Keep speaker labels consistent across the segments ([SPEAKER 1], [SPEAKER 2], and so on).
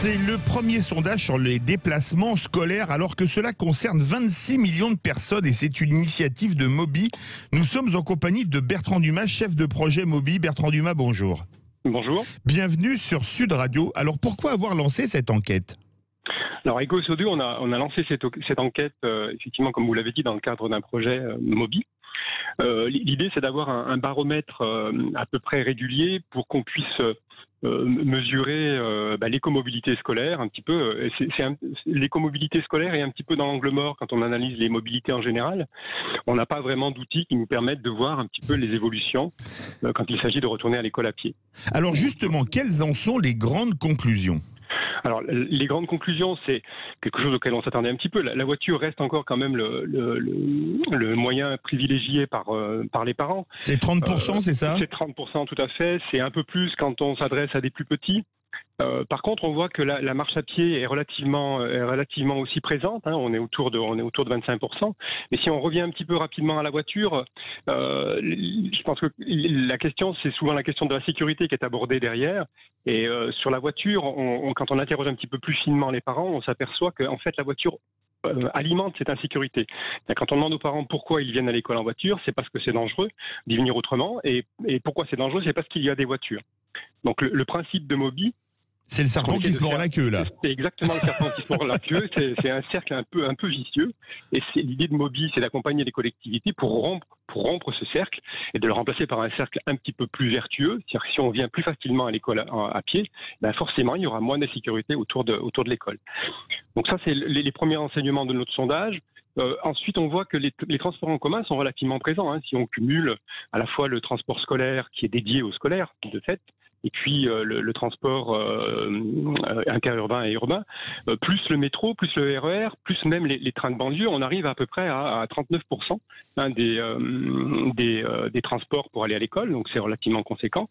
[SPEAKER 1] C'est le premier sondage sur les déplacements scolaires alors que cela concerne 26 millions de personnes et c'est une initiative de Moby. Nous sommes en compagnie de Bertrand Dumas, chef de projet Moby. Bertrand Dumas, bonjour.
[SPEAKER 2] Bonjour.
[SPEAKER 1] Bienvenue sur Sud Radio. Alors pourquoi avoir lancé cette enquête ?
[SPEAKER 2] Alors EcoSO2, on a lancé cette enquête, effectivement, comme vous l'avez dit, dans le cadre d'un projet Moby. L'idée, c'est d'avoir un baromètre à peu près régulier pour qu'on puisse mesurer l'écomobilité scolaire un petit peu. L'écomobilité scolaire est un petit peu dans l'angle mort quand on analyse les mobilités en général. On n'a pas vraiment d'outils qui nous permettent de voir un petit peu les évolutions quand il s'agit de retourner à l'école à pied.
[SPEAKER 1] Alors justement, quelles en sont les grandes conclusions ?
[SPEAKER 2] Alors, les grandes conclusions, c'est quelque chose auquel on s'attendait un petit peu. La voiture reste encore quand même le moyen privilégié par les parents.
[SPEAKER 1] C'est 30%, c'est ça ?
[SPEAKER 2] C'est 30% tout à fait. C'est un peu plus quand on s'adresse à des plus petits. Par contre, on voit que la marche à pied est relativement aussi présente. On est autour de 25%. Mais si on revient un petit peu rapidement à la voiture, je pense que la question, c'est souvent la question de la sécurité qui est abordée derrière. Et sur la voiture, quand on interroge un petit peu plus finement les parents, on s'aperçoit qu'en fait la voiture alimente cette insécurité. Quand on demande aux parents pourquoi ils viennent à l'école en voiture, c'est parce que c'est dangereux d'y venir autrement. Et pourquoi c'est dangereux, c'est parce qu'il y a des voitures. Donc le principe de Moby,
[SPEAKER 1] c'est le serpent qui se mord la queue, là.
[SPEAKER 2] C'est exactement le serpent qui se mord la queue. C'est un cercle un peu vicieux. Et l'idée de Moby, c'est d'accompagner les collectivités pour rompre ce cercle et de le remplacer par un cercle un petit peu plus vertueux. C'est-à-dire que si on vient plus facilement à l'école à pied, forcément, il y aura moins d'insécurité autour de l'école. Donc ça, c'est les premiers enseignements de notre sondage. Ensuite, on voit que les transports en commun sont relativement présents. Si on cumule à la fois le transport scolaire qui est dédié aux scolaires, de fait, et puis le transport interurbain et urbain, plus le métro, plus le RER, plus même les trains de banlieue, on arrive à peu près à 39% des transports pour aller à l'école, donc c'est relativement conséquent.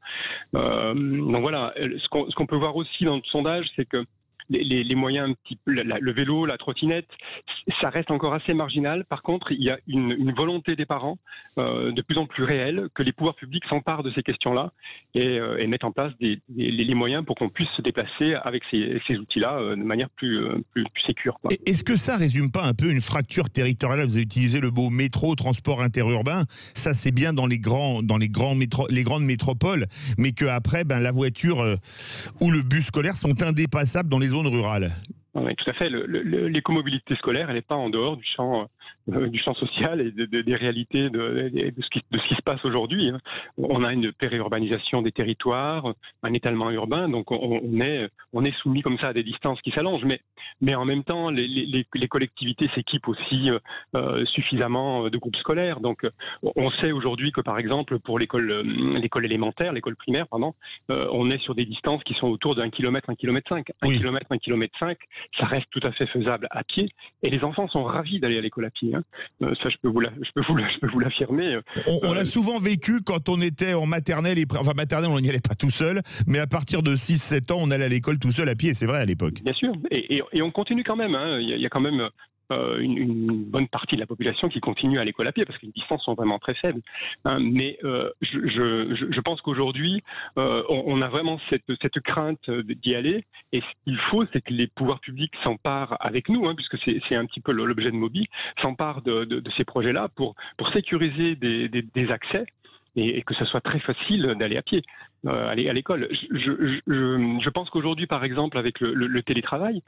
[SPEAKER 2] Donc voilà, ce qu'on peut voir aussi dans notre sondage, c'est que les moyens, un petit peu, le vélo, la trottinette, ça reste encore assez marginal. Par contre, il y a une volonté des parents de plus en plus réelle que les pouvoirs publics s'emparent de ces questions-là et mettent en place les moyens pour qu'on puisse se déplacer avec ces outils-là de manière plus sécure.
[SPEAKER 1] Est-ce que ça résume pas un peu une fracture territoriale ? Vous avez utilisé le mot métro, transport interurbain. Ça, c'est bien dans les grandes métropoles, mais qu'après, la voiture ou le bus scolaire sont indépassables dans les zones rurales.
[SPEAKER 2] Oui, tout à fait. L'écomobilité scolaire, elle n'est pas en dehors du champ social et des réalités de ce qui se passe aujourd'hui. On a une périurbanisation des territoires, un étalement urbain, donc on est soumis comme ça à des distances qui s'allongent. Mais en même temps, les collectivités s'équipent aussi suffisamment de groupes scolaires. Donc on sait aujourd'hui que par exemple pour l'école élémentaire, l'école primaire, on est sur des distances qui sont autour d'1 kilomètre, 1,5 kilomètre. 1 kilomètre, 1,5 kilomètre, ça reste tout à fait faisable à pied. Et les enfants sont ravis d'aller à l'école à pied. Ça, je peux vous l'affirmer.
[SPEAKER 1] On l'a souvent vécu quand on était en maternelle. Maternelle, on n'y allait pas tout seul. Mais à partir de 6-7 ans, on allait à l'école tout seul à pied. C'est vrai à l'époque.
[SPEAKER 2] Bien sûr. Et on continue quand même. Il y a quand même une bonne partie de la population qui continue à l'école à pied parce que les distances sont vraiment très faibles. Mais je pense qu'aujourd'hui, on a vraiment cette crainte d'y aller. Et ce qu'il faut, c'est que les pouvoirs publics s'emparent avec nous, puisque c'est un petit peu l'objet de Moby, s'emparent de ces projets-là pour sécuriser des accès. Et que ce soit très facile d'aller à pied, aller à l'école. Je pense qu'aujourd'hui, par exemple, avec le télétravail,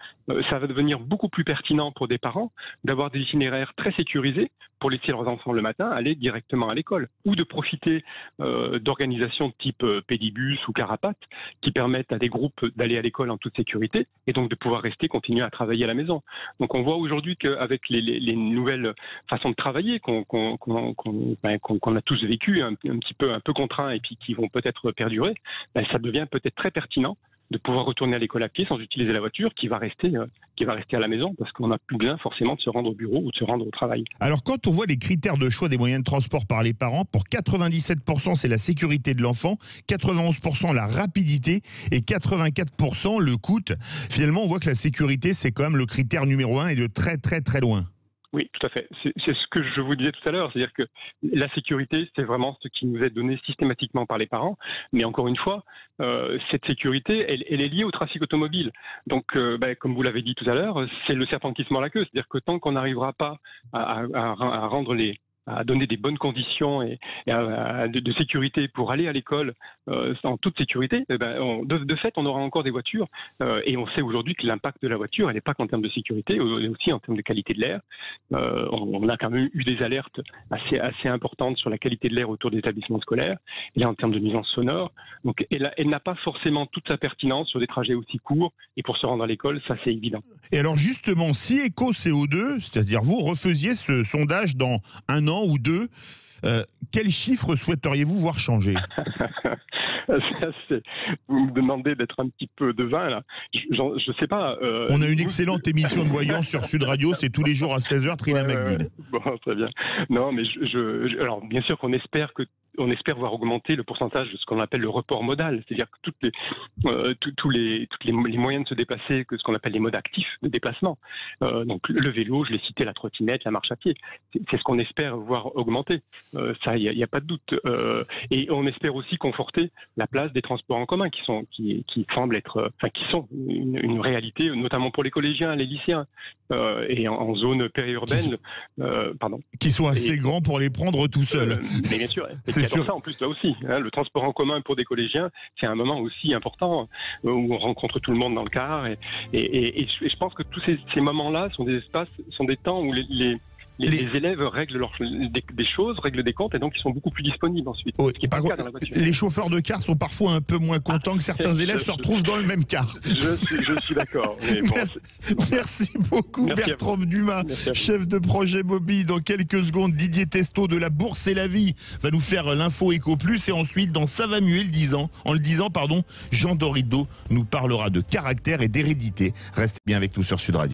[SPEAKER 2] ça va devenir beaucoup plus pertinent pour des parents d'avoir des itinéraires très sécurisés pour laisser leurs enfants le matin aller directement à l'école, ou de profiter d'organisations de type Pédibus ou Carapace qui permettent à des groupes d'aller à l'école en toute sécurité et donc de pouvoir continuer à travailler à la maison. Donc on voit aujourd'hui qu'avec les nouvelles façons de travailler qu'on a tous vécues, un peu contraints et puis qui vont peut-être perdurer, ça devient peut-être très pertinent de pouvoir retourner à l'école à pied sans utiliser la voiture qui va rester à la maison parce qu'on n'a plus besoin forcément de se rendre au bureau ou de se rendre au travail.
[SPEAKER 1] Alors quand on voit les critères de choix des moyens de transport par les parents, pour 97% c'est la sécurité de l'enfant, 91% la rapidité et 84% le coût. Finalement on voit que la sécurité c'est quand même le critère numéro 1 et de très très très loin.
[SPEAKER 2] Oui, tout à fait. C'est ce que je vous disais tout à l'heure, c'est-à-dire que la sécurité, c'est vraiment ce qui nous est donné systématiquement par les parents. Mais encore une fois, cette sécurité, elle est liée au trafic automobile. Donc, comme vous l'avez dit tout à l'heure, c'est le serpent qui se mord la queue. C'est-à-dire que tant qu'on n'arrivera pas à donner des bonnes conditions de sécurité pour aller à l'école en toute sécurité, de fait, on aura encore des voitures. Et on sait aujourd'hui que l'impact de la voiture, elle n'est pas qu'en termes de sécurité, mais aussi en termes de qualité de l'air. On a quand même eu des alertes assez importantes sur la qualité de l'air autour des établissements scolaires. Et là, en termes de nuisances sonores, donc, elle n'a pas forcément toute sa pertinence sur des trajets aussi courts. Et pour se rendre à l'école, ça, c'est évident.
[SPEAKER 1] Et alors justement, si Eco-CO2, c'est-à-dire vous refaisiez ce sondage dans 1 an ou 2, quels chiffres souhaiteriez-vous voir changer?
[SPEAKER 2] Vous me demandez d'être un petit peu devin, là. Je sais pas.
[SPEAKER 1] On a une excellente émission de voyance sur Sud Radio, c'est tous les jours à 16h, Trina McGill.
[SPEAKER 2] Bon, très bien. Non, mais alors, bien sûr qu'on espère voir augmenter le pourcentage de ce qu'on appelle le report modal, c'est-à-dire que tous les moyens de se déplacer, que ce qu'on appelle les modes actifs de déplacement. Donc le vélo, je l'ai cité, la trottinette, la marche à pied. C'est ce qu'on espère voir augmenter. Ça, il n'y a pas de doute. Et on espère aussi conforter la place des transports en commun qui semblent être, qui sont une réalité, notamment pour les collégiens, les lycéens, et en zone périurbaine,
[SPEAKER 1] qui sont assez grands pour les prendre tout seuls.
[SPEAKER 2] Mais bien sûr, c'est sûr. Ça en plus là aussi. Le transport en commun pour des collégiens, c'est un moment aussi important où on rencontre tout le monde dans le car. Et je pense que tous ces moments-là sont des temps où les élèves règlent des choses, règlent des comptes, et donc ils sont beaucoup plus disponibles ensuite.
[SPEAKER 1] Oui,
[SPEAKER 2] ce qui est pas le cas dans la voiture.
[SPEAKER 1] Les chauffeurs de car sont parfois un peu moins contents que certains élèves se retrouvent dans le même car.
[SPEAKER 2] Je suis d'accord.
[SPEAKER 1] Merci beaucoup, Bertrand Dumas, chef de projet Mobi. Dans quelques secondes, Didier Testo de la Bourse et la Vie va nous faire l'info Éco Plus, et ensuite, dans Ça va muer en le disant, Jean Dorido nous parlera de caractère et d'hérédité. Restez bien avec nous sur Sud Radio.